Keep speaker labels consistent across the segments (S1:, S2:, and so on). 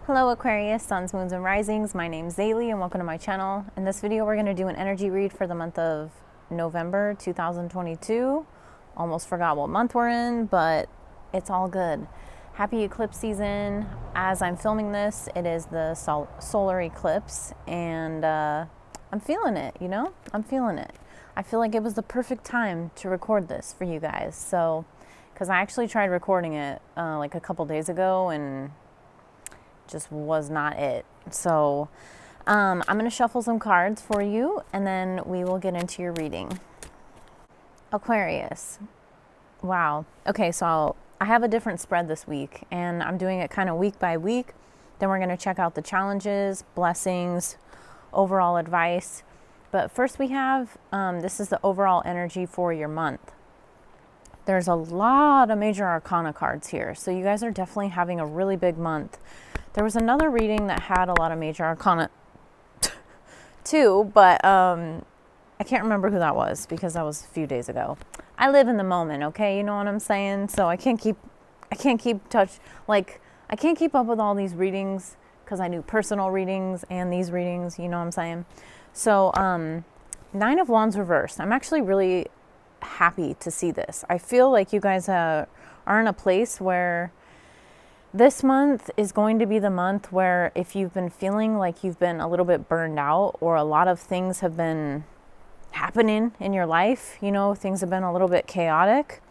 S1: Hello Aquarius, suns, moons, and risings. My name's Zayleigh and welcome to my channel. In this video, we're going to do an energy read for the month of November 2022. Almost forgot what month we're in, but it's all good. Happy eclipse season. As I'm filming this, it is the solar eclipse, and I'm feeling it, you know? I'm feeling it. I feel like it was the perfect time to record this for you guys. So, because I actually tried recording it like a couple days ago and just was not it. So I'm going to shuffle some cards for you and then we will get into your reading. Aquarius. Wow. Okay, so I have a different spread this week and I'm doing it kind of week by week. Then we're going to check out the challenges, blessings, overall advice. But first we have, this is the overall energy for your month. There's a lot of major arcana cards here. So you guys are definitely having a really big month. There was another reading that had a lot of major arcana too, but I can't remember who that was because that was a few days ago. I live in the moment, okay? You know what I'm saying? So I can't keep I can't keep up with all these readings because I do personal readings and these readings, you know what I'm saying? So Nine of Wands reversed. I'm actually really happy to see this. I feel like you guys are in a place where this month is going to be the month where if you've been feeling like you've been a little bit burned out or a lot of things have been happening in your life, you know, things have been a little bit chaotic.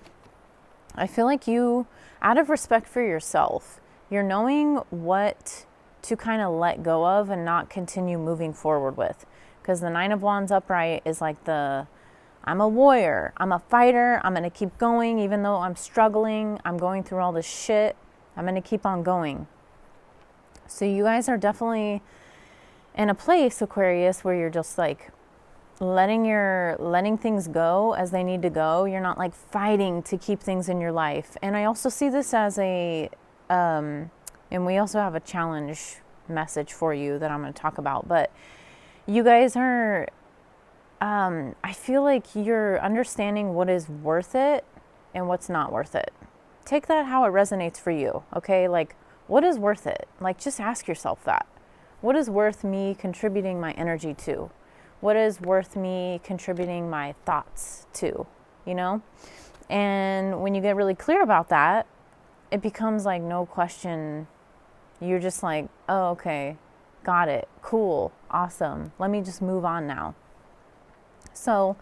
S1: I feel like you, out of respect for yourself, you're knowing what to kind of let go of and not continue moving forward with. Because the Nine of Wands upright is like I'm a warrior, I'm a fighter, I'm going to keep going even though I'm struggling, I'm going through all this shit. I'm going to keep on going. So you guys are definitely in a place, Aquarius, where you're just like letting things go as they need to go. You're not like fighting to keep things in your life. And I also see this as and we also have a challenge message for you that I'm going to talk about. But you guys are, I feel like you're understanding what is worth it and what's not worth it. Take that how it resonates for you, okay? Like, what is worth it? Like, just ask yourself that. What is worth me contributing my energy to? What is worth me contributing my thoughts to, you know? And when you get really clear about that, it becomes like no question. You're just like, oh, okay, got it, cool, awesome. Let me just move on now. So,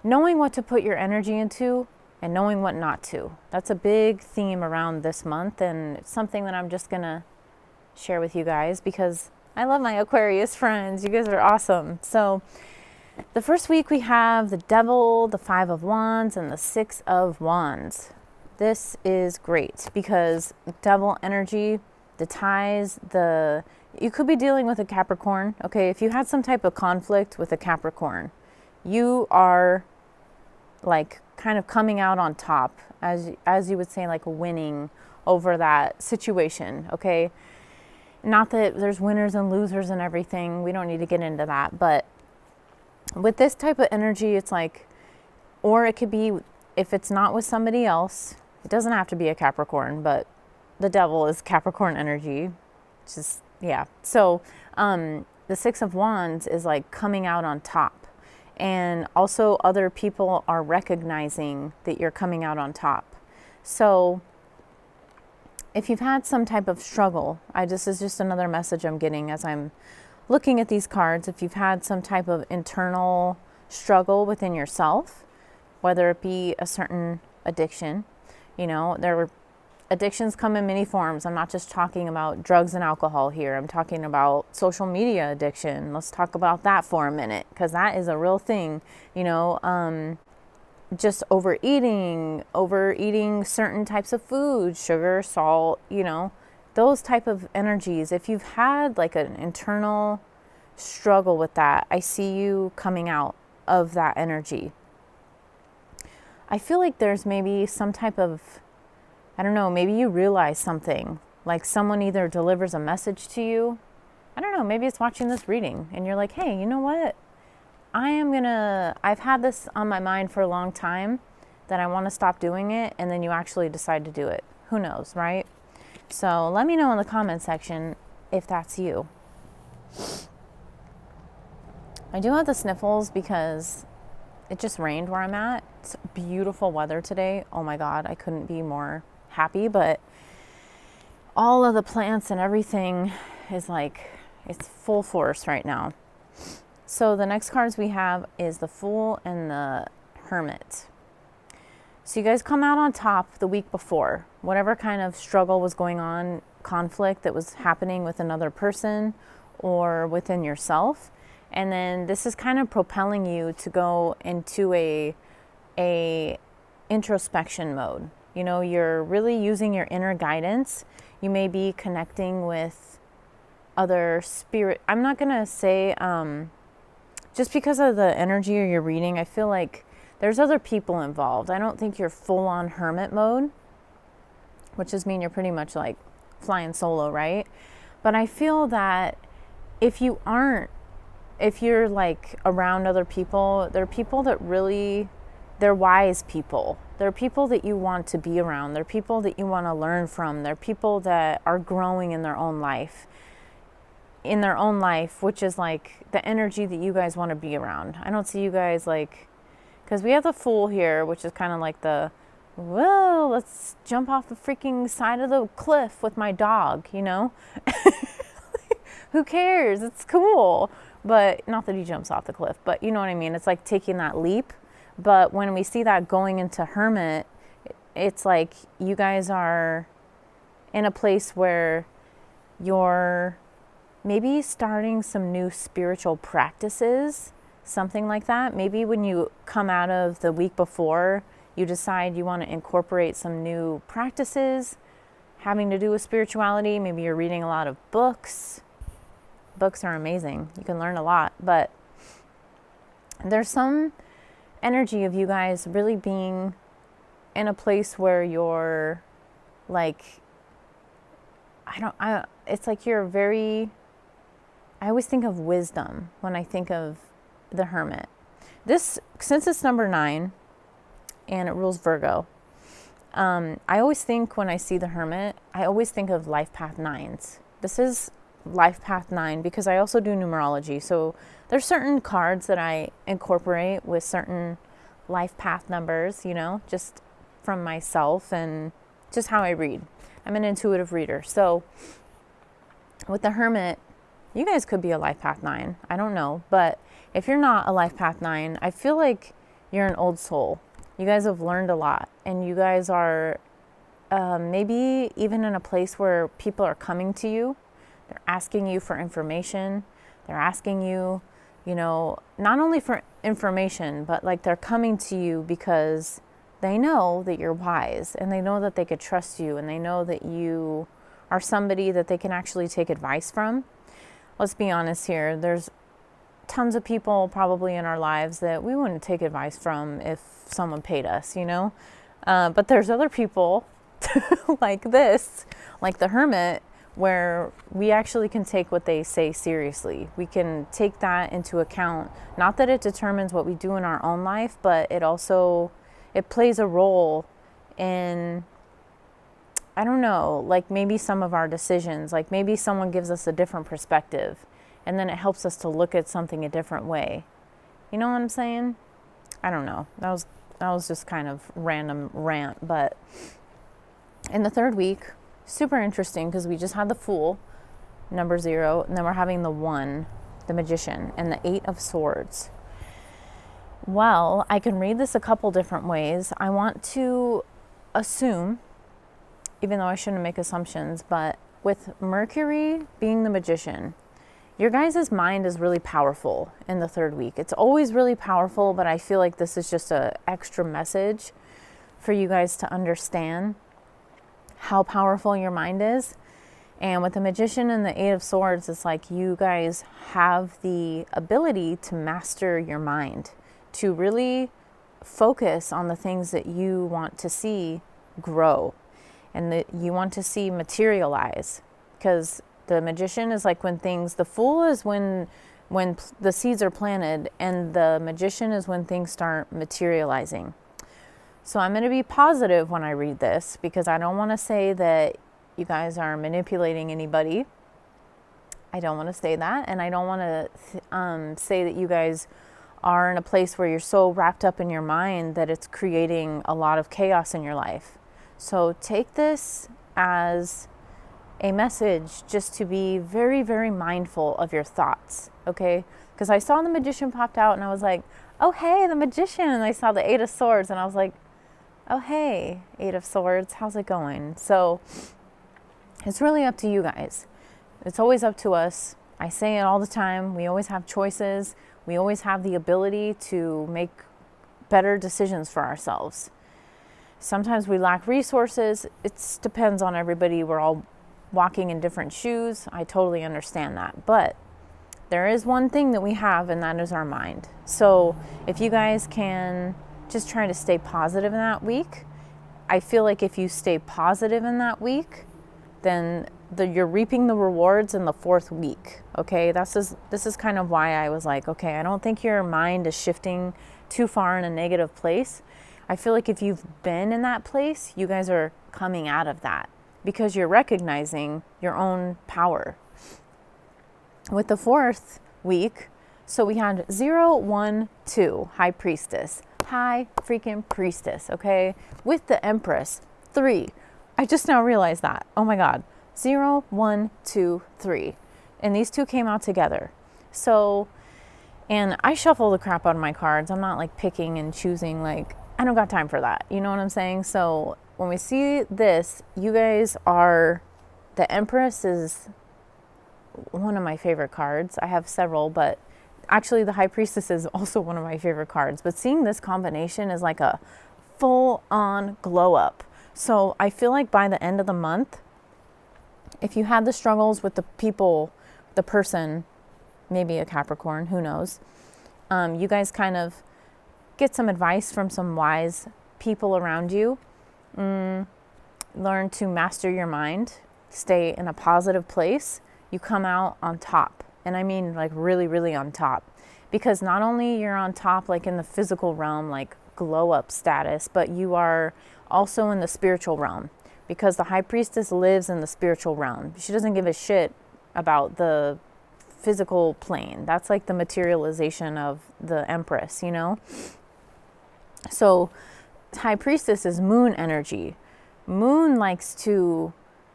S1: knowing what to put your energy into and knowing what not to. That's a big theme around this month, and it's something that I'm just gonna share with you guys because I love my Aquarius friends. You guys are awesome. So the first week we have the Devil, the Five of Wands, and the Six of Wands. This is great because Devil energy, the ties, you could be dealing with a Capricorn. Okay, if you had some type of conflict with a Capricorn, you are like kind of coming out on top, as you would say, like winning over that situation, okay? Not that there's winners and losers and everything. We don't need to get into that. But with this type of energy, it's like, or it could be, if it's not with somebody else, it doesn't have to be a Capricorn, but the Devil is Capricorn energy. Just, yeah. So the Six of Wands is like coming out on top. And also other people are recognizing that you're coming out on top. So if you've had some type of struggle, this is just another message I'm getting as I'm looking at these cards. If you've had some type of internal struggle within yourself, whether it be a certain addiction, you know, addictions come in many forms. I'm not just talking about drugs and alcohol here. I'm talking about social media addiction. Let's talk about that for a minute because that is a real thing. You know, just overeating certain types of food, sugar, salt, you know, those type of energies. If you've had like an internal struggle with that, I see you coming out of that energy. I feel like there's maybe some type of, I don't know, maybe you realize something, like someone either delivers a message to you. I don't know, maybe it's watching this reading and you're like, hey, you know what? I've had this on my mind for a long time that I want to stop doing it, and then you actually decide to do it. Who knows, right? So let me know in the comment section if that's you. I do have the sniffles because it just rained where I'm at. It's beautiful weather today. Oh my God, I couldn't be more happy, but all of the plants and everything is like, it's full force right now. So the next cards we have is the Fool and the Hermit. So you guys come out on top the week before. Whatever kind of struggle was going on, conflict that was happening with another person or within yourself. And then this is kind of propelling you to go into a introspection mode. You know, you're really using your inner guidance. You may be connecting with other spirit. I'm not going to say, just because of the energy or your reading, I feel like there's other people involved. I don't think you're full on hermit mode, which just means you're pretty much like flying solo, right? But I feel that if you aren't, if you're like around other people, they're people that really, they're wise people. They're people that you want to be around. They're people that you want to learn from. They're people that are growing in their own life. Which is like the energy that you guys want to be around. I don't see you guys like, because we have the Fool here, which is kind of like the, whoa, let's jump off the freaking side of the cliff with my dog, you know? Who cares? It's cool. But not that he jumps off the cliff, but you know what I mean? It's like taking that leap. But when we see that going into Hermit, it's like you guys are in a place where you're maybe starting some new spiritual practices, something like that. Maybe when you come out of the week before, you decide you want to incorporate some new practices having to do with spirituality. Maybe you're reading a lot of books. Books are amazing. You can learn a lot, but there's some energy of you guys really being in a place where you're like, it's like you're very, I always think of wisdom when I think of the Hermit. This, since it's number 9 and it rules Virgo, I always think when I see the Hermit, I always think of life path 9s. This is life path 9 because I also do numerology. So there's certain cards that I incorporate with certain life path numbers, you know, just from myself and just how I read. I'm an intuitive reader. So with the Hermit, you guys could be a life path 9. I don't know. But if you're not a life path 9, I feel like you're an old soul. You guys have learned a lot, and you guys are maybe even in a place where people are coming to you. They're asking you for information. They're asking you, you know, not only for information, but like they're coming to you because they know that you're wise and they know that they could trust you and they know that you are somebody that they can actually take advice from. Let's be honest here. There's tons of people probably in our lives that we wouldn't take advice from if someone paid us, you know? But there's other people like this, like the Hermit, where we actually can take what they say seriously. We can take that into account. Not that it determines what we do in our own life, but it plays a role in, I don't know, like maybe some of our decisions, like maybe someone gives us a different perspective and then it helps us to look at something a different way. You know what I'm saying? I don't know. That was just kind of random rant, but in the 3rd week, super interesting because we just had the Fool, number 0, and then we're having the 1, the Magician, and the 8 of Swords. Well, I can read this a couple different ways. I want to assume, even though I shouldn't make assumptions, but with Mercury being the Magician, your guys' mind is really powerful in the 3rd week. It's always really powerful, but I feel like this is just an extra message for you guys to understand how powerful your mind is. And with the Magician and the 8 of Swords, it's like you guys have the ability to master your mind, to really focus on the things that you want to see grow and that you want to see materialize. Because the Magician is like when things, the Fool is when the seeds are planted, and the Magician is when things start materializing. So I'm going to be positive when I read this because I don't want to say that you guys are manipulating anybody. I don't want to say that. And I don't want to say that you guys are in a place where you're so wrapped up in your mind that it's creating a lot of chaos in your life. So take this as a message just to be very, very mindful of your thoughts, okay? Because I saw the Magician popped out and I was like, oh, hey, the Magician. And I saw the Eight of Swords and I was like, oh, hey, Eight of Swords, how's it going? So it's really up to you guys. It's always up to us. I say it all the time. We always have choices. We always have the ability to make better decisions for ourselves. Sometimes we lack resources. It depends on everybody. We're all walking in different shoes. I totally understand that. But there is one thing that we have, and that is our mind. So if you guys can just try to stay positive in that week, I feel like if you stay positive in that week, then you're reaping the rewards in the fourth week. Okay, this is kind of why I was like, okay, I don't think your mind is shifting too far in a negative place. I feel like if you've been in that place, you guys are coming out of that because you're recognizing your own power. With the fourth week, so we had 0, 1, 2, High Priestess. High freaking Priestess, okay? With the Empress, 3. I just now realized that. Oh my God. 0, 1, 2, 3. And these two came out together. So, and I shuffle the crap out of my cards. I'm not like picking and choosing, like, I don't got time for that. You know what I'm saying? So when we see this, you guys are, the Empress is one of my favorite cards. I have several, but actually the High Priestess is also one of my favorite cards. But seeing this combination is like a full-on glow up. So I feel like by the end of the month, if you had the struggles with the people, the person, maybe a Capricorn, who knows, you guys kind of get some advice from some wise people around you. Learn to master your mind, stay in a positive place. You come out on top. And I mean like really, really on top. Because not only you're on top like in the physical realm, like glow up status, but you are also in the spiritual realm. Because the High Priestess lives in the spiritual realm. She doesn't give a shit about the physical plane. That's like the materialization of the Empress, you know? So High Priestess is moon energy. Moon likes to,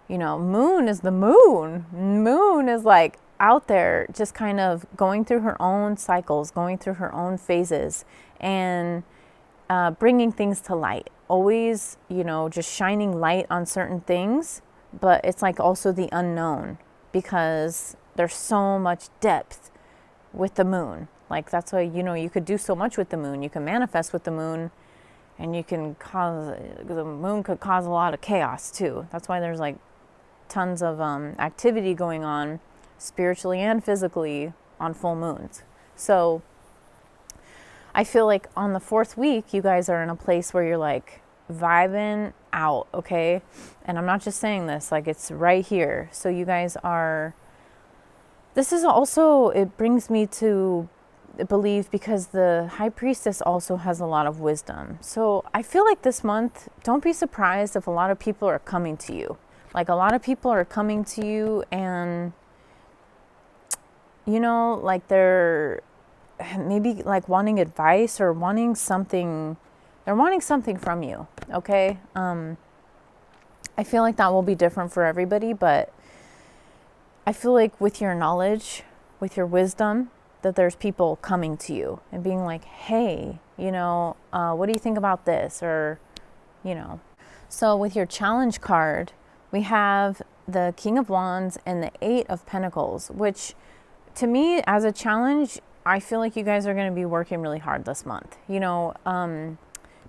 S1: you know, moon is the moon. Moon is like out there just kind of going through her own cycles, going through her own phases, and bringing things to light. Always, you know, just shining light on certain things, but it's like also the unknown because there's so much depth with the moon. Like that's why, you know, you could do so much with the moon. You can manifest with the moon, and you can cause, the moon could cause a lot of chaos too. That's why there's like tons of activity going on spiritually and physically on full moons. So I feel like on the fourth week, you guys are in a place where you're like vibing out, okay? And I'm not just saying this, like it's right here. So you guys are, this is also, it brings me to believe because the High Priestess also has a lot of wisdom. So I feel like this month, don't be surprised if a lot of people are coming to you. Like a lot of people are coming to you and, you know, like they're maybe like wanting advice or wanting something, they're wanting something from you, okay? I feel like that will be different for everybody, but I feel like with your knowledge, with your wisdom, that there's people coming to you and being like, hey, you know, what do you think about this? Or, you know. So with your challenge card, we have the King of Wands and the Eight of Pentacles, which to me as a challenge, I feel like you guys are going to be working really hard this month. You know,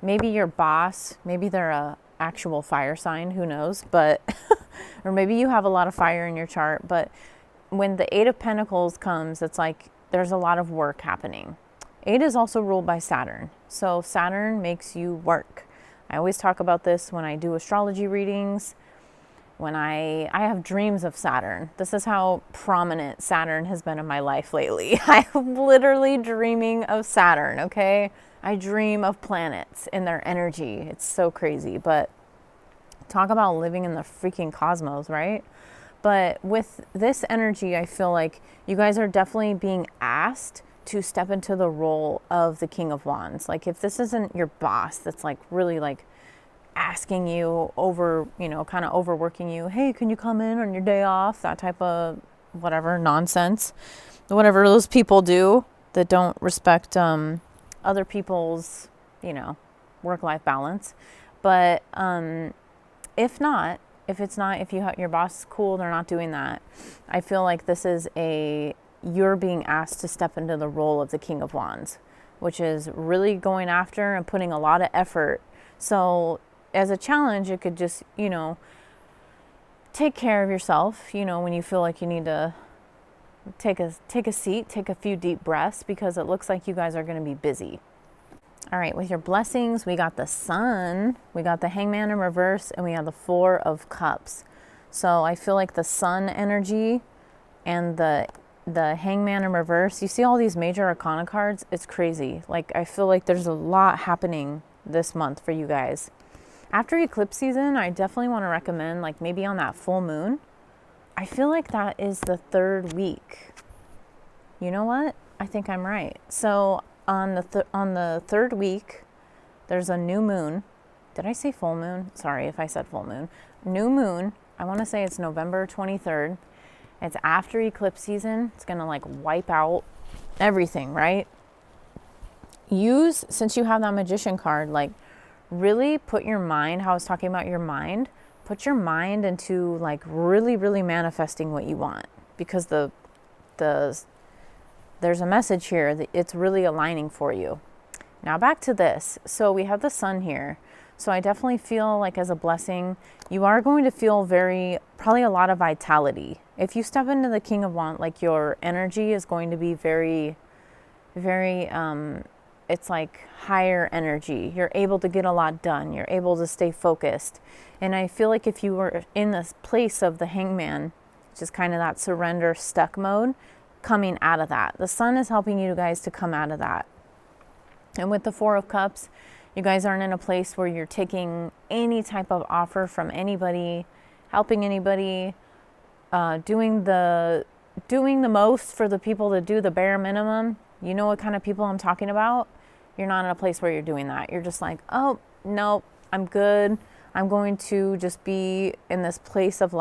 S1: maybe your boss, maybe they're a actual fire sign, who knows, but, or maybe you have a lot of fire in your chart, but when the Eight of Pentacles comes, it's like there's a lot of work happening. 8 is also ruled by Saturn. So Saturn makes you work. I always talk about this when I do astrology readings. When I have dreams of Saturn. This is how prominent Saturn has been in my life lately. I'm literally dreaming of Saturn, okay? I dream of planets and their energy. It's so crazy, but Talk about living in the freaking cosmos, right? But with this energy, I feel like you guys are definitely being asked to step into the role of the King of Wands. Like if this isn't your boss that's like really like asking you over, you know, kind of overworking you, hey, can you come in on your day off? That type of whatever nonsense, whatever those people do that don't respect other people's, you know, work-life balance. But if your boss is cool, they're not doing that. I feel like this is you're being asked to step into the role of the King of Wands, which is really going after and putting a lot of effort. So as a challenge, it could just, you know, take care of yourself, you know, when you feel like you need to take a seat, take a few deep breaths, because it looks like you guys are going to be busy. All right, with your blessings, we got the Sun, we got the Hangman in reverse, and we have the Four of Cups. So I feel like the Sun energy and the Hangman in reverse, you see all these major arcana cards, it's crazy. Like I feel like there's a lot happening this month for you guys. After eclipse season, I definitely want to recommend like maybe on that full moon. I feel like that is the 3rd week. You know what? I think I'm right. So on the 3rd week, there's a new moon. Did I say full moon? Sorry if I said full moon. New moon. I want to say it's November 23rd. It's after eclipse season. It's going to like wipe out everything, right? Since you have that Magician card, like really put your mind, how I was talking about your mind, put your mind into like really, really manifesting what you want, because there's a message here that it's really aligning for you. Now back to this. So we have the Sun here. So I definitely feel like as a blessing, you are going to feel probably a lot of vitality. If you step into the King of Wands, like your energy is going to be very, very, it's like higher energy. You're able to get a lot done. You're able to stay focused. And I feel like if you were in this place of the Hangman, which is kind of that surrender stuck mode, coming out of that. The Sun is helping you guys to come out of that. And with the Four of Cups, you guys aren't in a place where you're taking any type of offer from anybody, helping anybody, doing the most for the people that do the bare minimum. You know what kind of people I'm talking about? You're not in a place where you're doing that. You're just like, oh, no, I'm good. I'm going to just be in this place of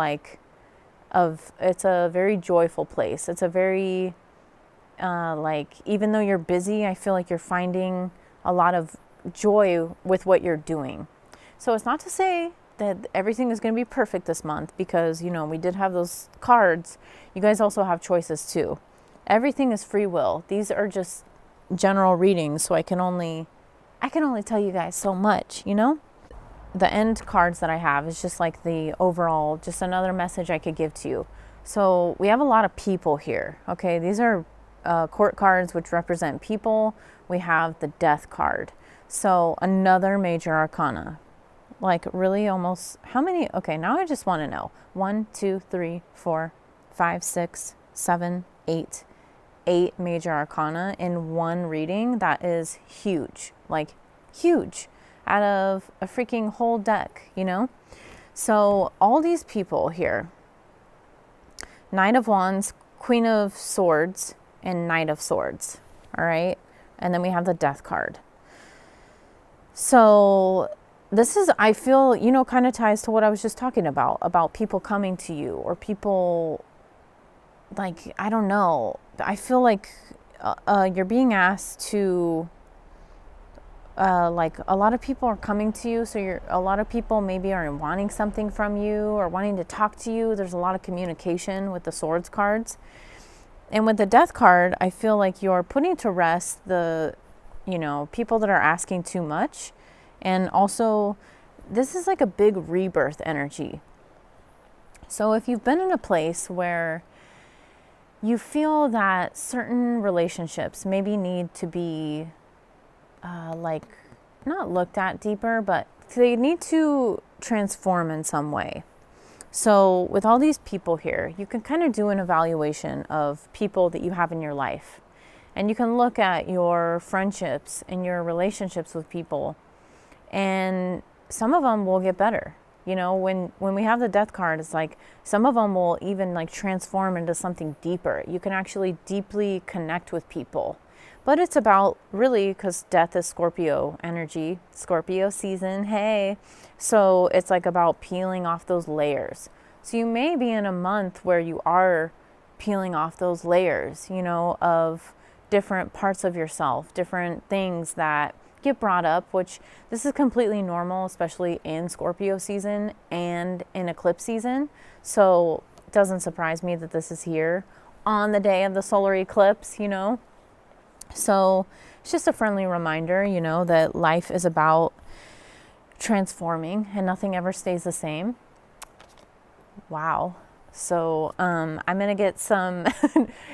S1: it's a very joyful place. It's a very, even though you're busy, I feel like you're finding a lot of joy with what you're doing. So it's not to say that everything is going to be perfect this month, because, you know, we did have those cards. You guys also have choices too. Everything is free will. These are just general readings, so I can only tell you guys so much, you know? The end cards that I have is just like the overall, just another message I could give to you. So we have a lot of people here, okay? These are court cards, which represent people. We have the Death card. So another major arcana. Like really almost, how many? Okay, now I just want to know. 1, 2, 3, 4, 5, 6, 7, 8. 8 major arcana in one reading. That is huge. Like huge. Out of a freaking whole deck, you know? So all these people here, Knight of Wands, Queen of Swords, and Knight of Swords, all right? And then we have the Death card. So this is, I feel, you know, kind of ties to what I was just talking about people coming to you, or people, like, I don't know. I feel like you're being asked to, like a lot of people are coming to you. So a lot of people maybe are wanting something from you or wanting to talk to you. There's a lot of communication with the Swords cards. And with the Death card, I feel like you're putting to rest the, you know, people that are asking too much. And also, this is like a big rebirth energy. So if you've been in a place where you feel that certain relationships maybe need to be like not looked at deeper, but they need to transform in some way. So with all these people here, you can kind of do an evaluation of people that you have in your life. And you can look at your friendships and your relationships with people. And some of them will get better. You know, when we have the death card, it's like some of them will even like transform into something deeper. You can actually deeply connect with people. But it's about really, because death is Scorpio energy, Scorpio season, hey. So it's like about peeling off those layers. So you may be in a month where you are peeling off those layers, you know, of different parts of yourself, different things that get brought up, which this is completely normal, especially in Scorpio season and in eclipse season. So it doesn't surprise me that this is here on the day of the solar eclipse, you know. So it's just a friendly reminder, you know, that life is about transforming and nothing ever stays the same. Wow. So I'm going to get some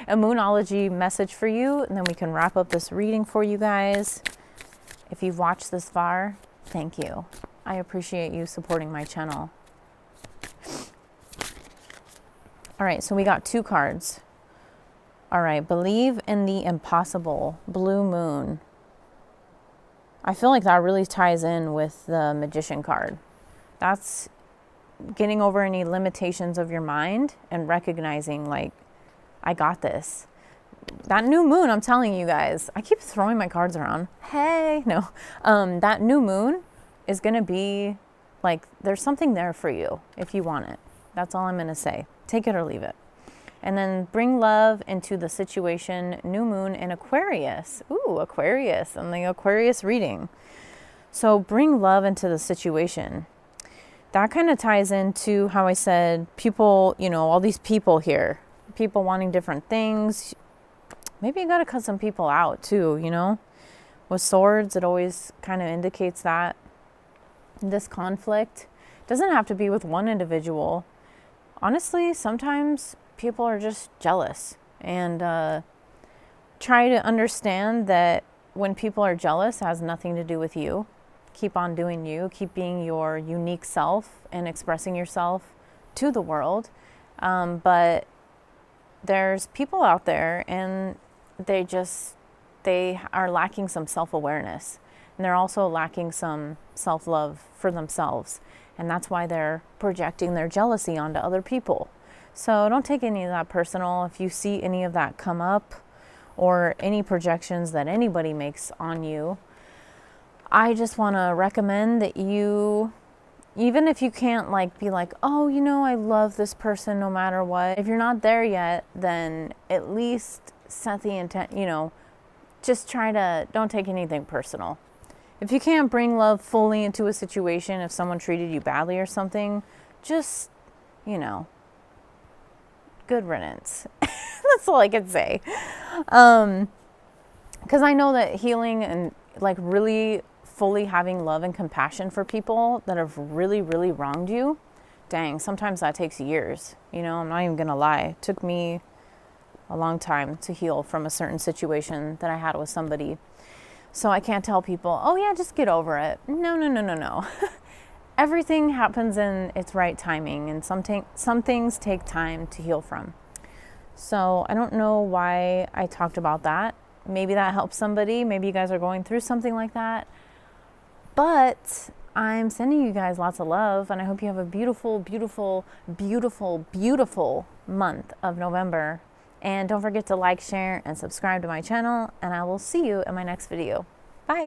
S1: a moonology message for you, and then we can wrap up this reading for you guys. If you've watched this far, thank you. I appreciate you supporting my channel. All right, so we got 2 cards. All right, believe in the impossible, blue moon. I feel like that really ties in with the Magician card. That's getting over any limitations of your mind and recognizing, like, I got this. That new moon, I'm telling you guys, I keep throwing my cards around. Hey, no. That new moon is going to be like, there's something there for you if you want it. That's all I'm going to say. Take it or leave it. And then bring love into the situation. New moon in Aquarius. Ooh, Aquarius and the Aquarius reading. So bring love into the situation. That kind of ties into how I said people, you know, all these people here, people wanting different things. Maybe you got to cut some people out too, you know. With swords, it always kind of indicates that this conflict doesn't have to be with one individual. Honestly, sometimes people are just jealous, and try to understand that when people are jealous, it has nothing to do with you. Keep on doing you, keep being your unique self and expressing yourself to the world. But there's people out there, and they are lacking some self-awareness, and they're also lacking some self-love for themselves, and that's why they're projecting their jealousy onto other people. So don't take any of that personal. If you see any of that come up, or any projections that anybody makes on you, I just want to recommend that you, even if you can't like be like, oh, you know, I love this person no matter what. If you're not there yet, then at least set the intent, you know, just try to, don't take anything personal. If you can't bring love fully into a situation, if someone treated you badly or something, just, you know, good riddance. That's all I can say. Because I know that healing and like really fully having love and compassion for people that have really, really wronged you, dang, sometimes that takes years. You know, I'm not even gonna lie. It took me a long time to heal from a certain situation that I had with somebody. So I can't tell people, oh yeah, just get over it. No. Everything happens in its right timing, and some things take time to heal from. So I don't know why I talked about that. Maybe that helps somebody. Maybe you guys are going through something like that. But I'm sending you guys lots of love, and I hope you have a beautiful, beautiful, beautiful, beautiful month of November. And don't forget to like, share, and subscribe to my channel, and I will see you in my next video.